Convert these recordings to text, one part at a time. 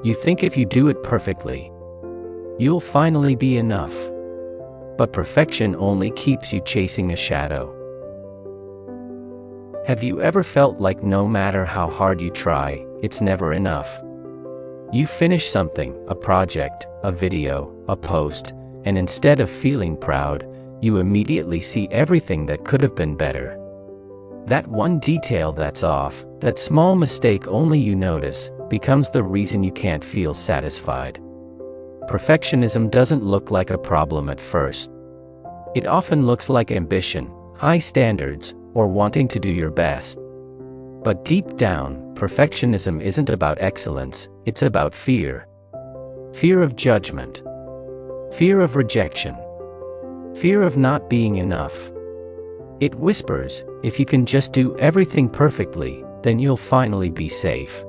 You think if you do it perfectly, you'll finally be enough. But perfection only keeps you chasing a shadow. Have you ever felt like no matter how hard you try, it's never enough? You finish something, a project, a video, a post, and instead of feeling proud, you immediately see everything that could have been better. That one detail that's off, that small mistake only you notice, becomes the reason you can't feel satisfied. Perfectionism doesn't look like a problem at first. It often looks like ambition, high standards, or wanting to do your best. But deep down, perfectionism isn't about excellence, it's about fear. Fear of judgment. Fear of rejection. Fear of not being enough. It whispers, if you can just do everything perfectly, then you'll finally be safe.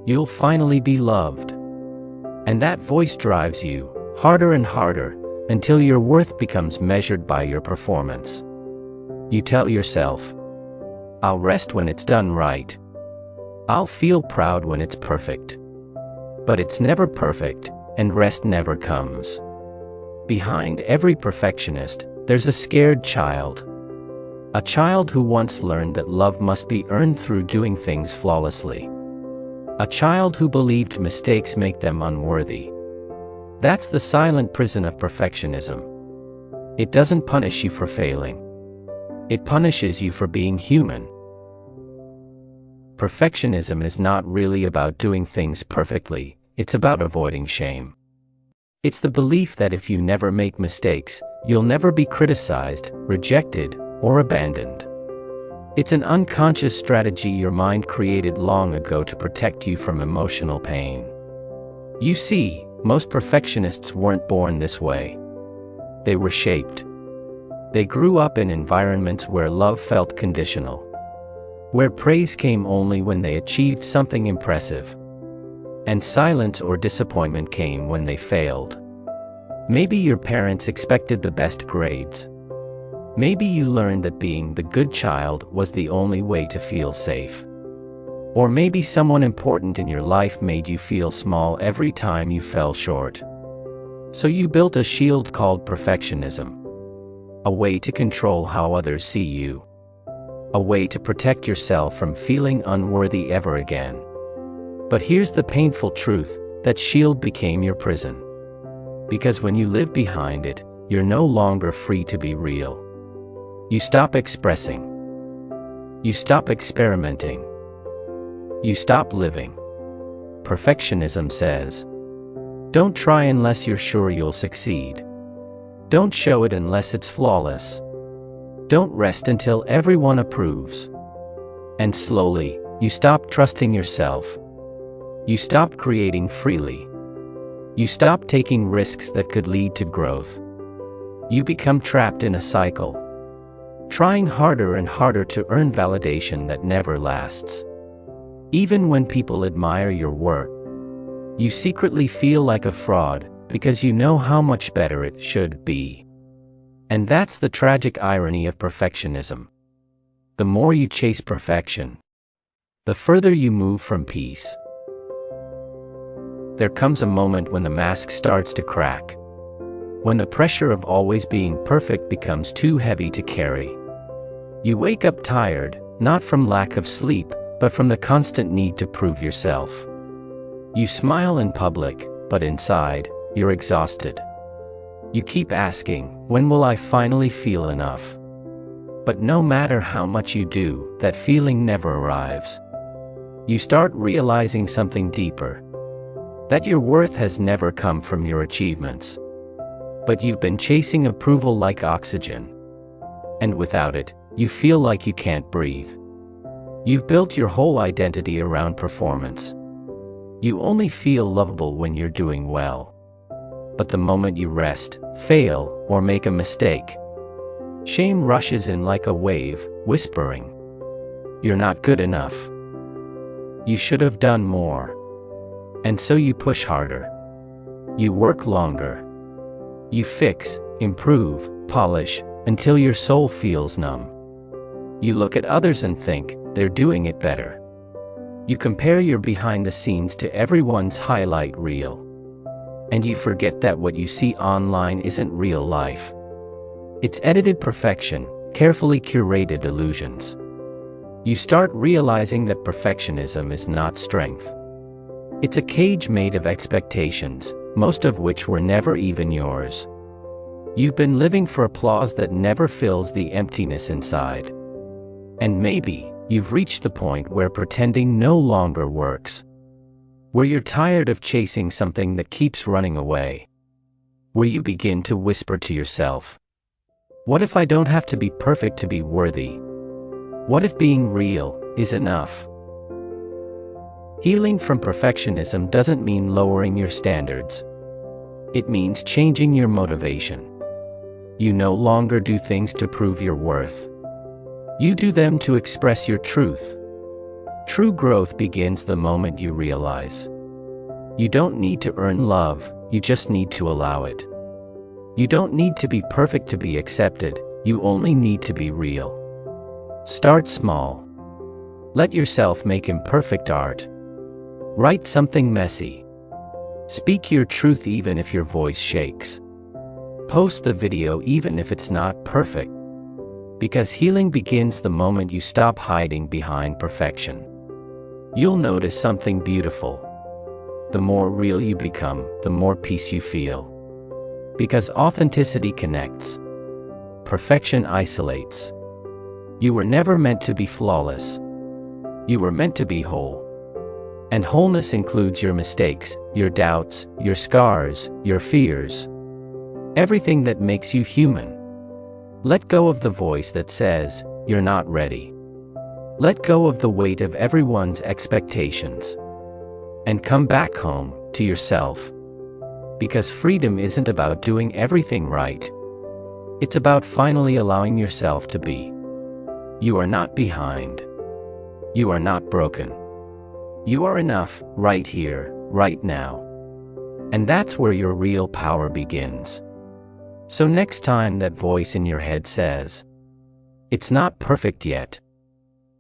You'll finally be loved. And that voice drives you, harder and harder, until your worth becomes measured by your performance. You tell yourself, I'll rest when it's done right. I'll feel proud when it's perfect. But it's never perfect, and rest never comes. Behind every perfectionist, there's a scared child. A child who once learned that love must be earned through doing things flawlessly. A child who believed mistakes make them unworthy. That's the silent prison of perfectionism. It doesn't punish you for failing. It punishes you for being human. Perfectionism is not really about doing things perfectly, it's about avoiding shame. It's the belief that if you never make mistakes, you'll never be criticized, rejected, or abandoned. It's an unconscious strategy your mind created long ago to protect you from emotional pain. You see, most perfectionists weren't born this way. They were shaped. They grew up in environments where love felt conditional. Where praise came only when they achieved something impressive. And silence or disappointment came when they failed. Maybe your parents expected the best grades. Maybe you learned that being the good child was the only way to feel safe. Or maybe someone important in your life made you feel small every time you fell short. So you built a shield called perfectionism. A way to control how others see you. A way to protect yourself from feeling unworthy ever again. But here's the painful truth, that shield became your prison. Because when you live behind it, you're no longer free to be real. You stop expressing. You stop experimenting. You stop living. Perfectionism says, don't try unless you're sure you'll succeed. Don't show it unless it's flawless. Don't rest until everyone approves. And slowly, you stop trusting yourself. You stop creating freely. You stop taking risks that could lead to growth. You become trapped in a cycle. Trying harder and harder to earn validation that never lasts. Even when people admire your work, you secretly feel like a fraud, because you know how much better it should be. And that's the tragic irony of perfectionism. The more you chase perfection, the further you move from peace. There comes a moment when the mask starts to crack. When the pressure of always being perfect becomes too heavy to carry. You wake up tired, not from lack of sleep, but from the constant need to prove yourself. You smile in public, but inside, you're exhausted. You keep asking, when will I finally feel enough? But no matter how much you do, that feeling never arrives. You start realizing something deeper. That your worth has never come from your achievements. But you've been chasing approval like oxygen. And without it, you feel like you can't breathe. You've built your whole identity around performance. You only feel lovable when you're doing well. But the moment you rest, fail, or make a mistake, shame rushes in like a wave, whispering, "You're not good enough. You should have done more." And so you push harder. You work longer. You fix, improve, polish, until your soul feels numb. You look at others and think, they're doing it better. You compare your behind the scenes to everyone's highlight reel. And you forget that what you see online isn't real life. It's edited perfection, carefully curated illusions. You start realizing that perfectionism is not strength. It's a cage made of expectations, most of which were never even yours. You've been living for applause that never fills the emptiness inside. And maybe you've reached the point where pretending no longer works. Where you're tired of chasing something that keeps running away. Where you begin to whisper to yourself, what if I don't have to be perfect to be worthy? What if being real is enough? Healing from perfectionism doesn't mean lowering your standards. It means changing your motivation. You no longer do things to prove your worth. You do them to express your truth. True growth begins the moment you realize. You don't need to earn love, you just need to allow it. You don't need to be perfect to be accepted, you only need to be real. Start small. Let yourself make imperfect art. Write something messy. Speak your truth even if your voice shakes. Post the video even if it's not perfect. Because healing begins the moment you stop hiding behind perfection. You'll notice something beautiful. The more real you become, the more peace you feel. Because authenticity connects. Perfection isolates. You were never meant to be flawless. You were meant to be whole. And wholeness includes your mistakes, your doubts, your scars, your fears. Everything that makes you human. Let go of the voice that says, you're not ready. Let go of the weight of everyone's expectations. And come back home, to yourself. Because freedom isn't about doing everything right. It's about finally allowing yourself to be. You are not behind. You are not broken. You are enough, right here, right now. And that's where your real power begins. So next time that voice in your head says, it's not perfect yet,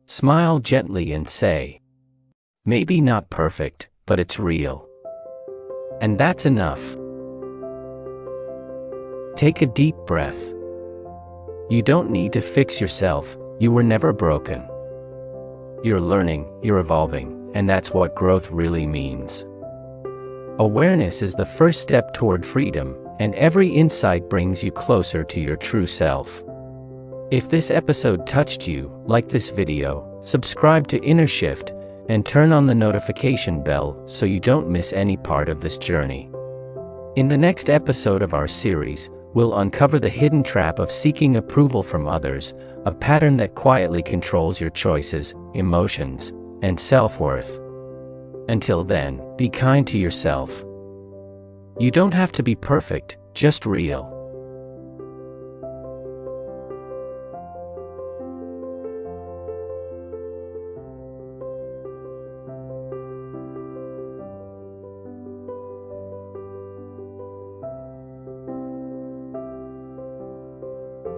smile gently and say, maybe not perfect, but it's real. And that's enough. Take a deep breath. You don't need to fix yourself, you were never broken. You're learning, you're evolving, and that's what growth really means. Awareness is the first step toward freedom, and every insight brings you closer to your true self. If this episode touched you, like this video, subscribe to InnerShift, and turn on the notification bell so you don't miss any part of this journey. In the next episode of our series, we'll uncover the hidden trap of seeking approval from others, a pattern that quietly controls your choices, emotions, and self-worth. Until then, be kind to yourself. You don't have to be perfect, just real.